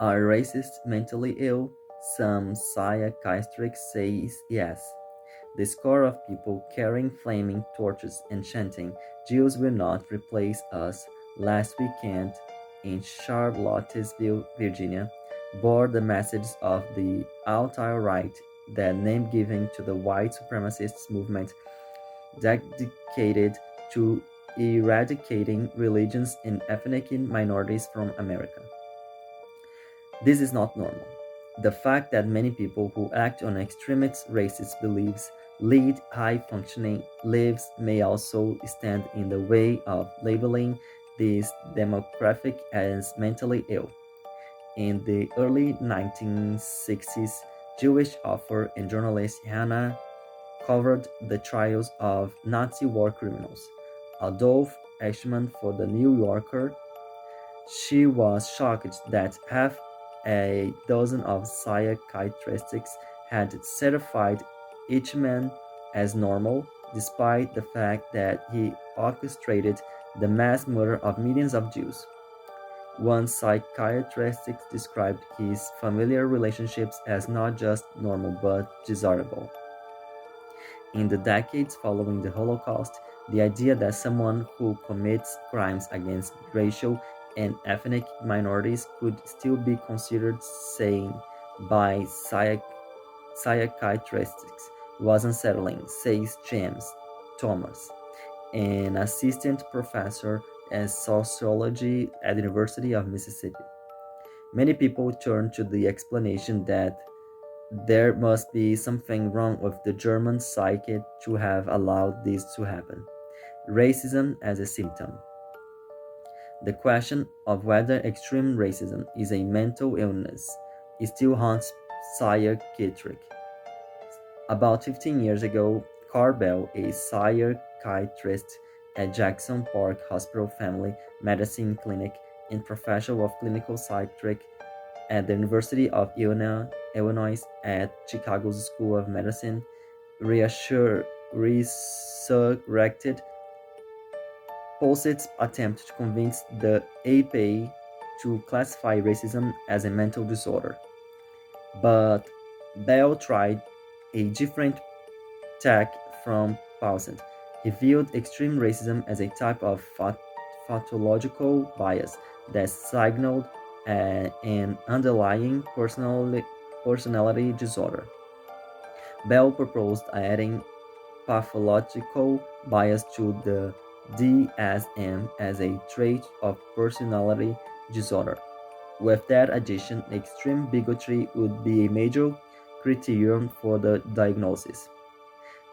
Are racists mentally ill? Some psychiatrists say yes. The score of people carrying flaming torches and chanting, "Jews will not replace us," last weekend in Charlottesville, Virginia, bore the message of the alt-right, that name given to the white supremacist movement dedicated to eradicating religions and ethnic minorities from America. This is not normal. The fact that many people who act on extremist racist beliefs lead high-functioning lives may also stand in the way of labeling this demographic as mentally ill. In the early 1960s, Jewish author and journalist Hannah covered the trials of Nazi war criminals Adolf Eichmann for the New Yorker. She was shocked that half a dozen of psychiatrists had certified each man as normal, despite the fact that he orchestrated the mass murder of millions of Jews. One psychiatrist described his familial relationships as not just normal but desirable. In the decades following the Holocaust, the idea that someone who commits crimes against racial and ethnic minorities could still be considered sane by psychiatrists was unsettling, says James Thomas, an assistant professor in sociology at the University of Mississippi. Many people turn to the explanation that there must be something wrong with the German psyche to have allowed this to happen. Racism as a symptom. The question of whether extreme racism is a mental illness still haunts psychiatrists. About 15 years ago, Carl Bell, a psychiatrist at Jackson Park Hospital Family Medicine Clinic and professor of clinical psychiatry at the University of Illinois at Chicago's School of Medicine, resurrected Possett's attempt to convince the APA to classify racism as a mental disorder. But Bell tried a different tack from Posset. He viewed extreme racism as a type of pathological bias that signaled an underlying personality disorder. Bell proposed adding pathological bias to the DSM as a trait of personality disorder. With that addition, extreme bigotry would be a major criterion for the diagnosis.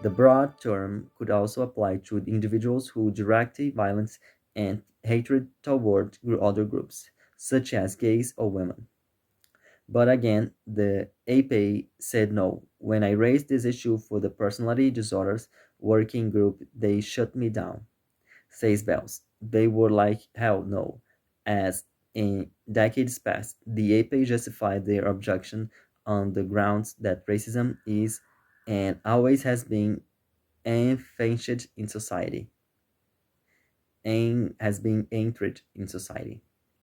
The broad term could also apply to individuals who direct violence and hatred toward other groups, such as gays or women. But again, the APA said no. When I raised this issue for the personality disorders working group, they shut me down, says Bells. They were like, hell no. As in decades past, the APA justified their objection on the grounds that racism is and always has been entrenched in society and has been entrenched in society.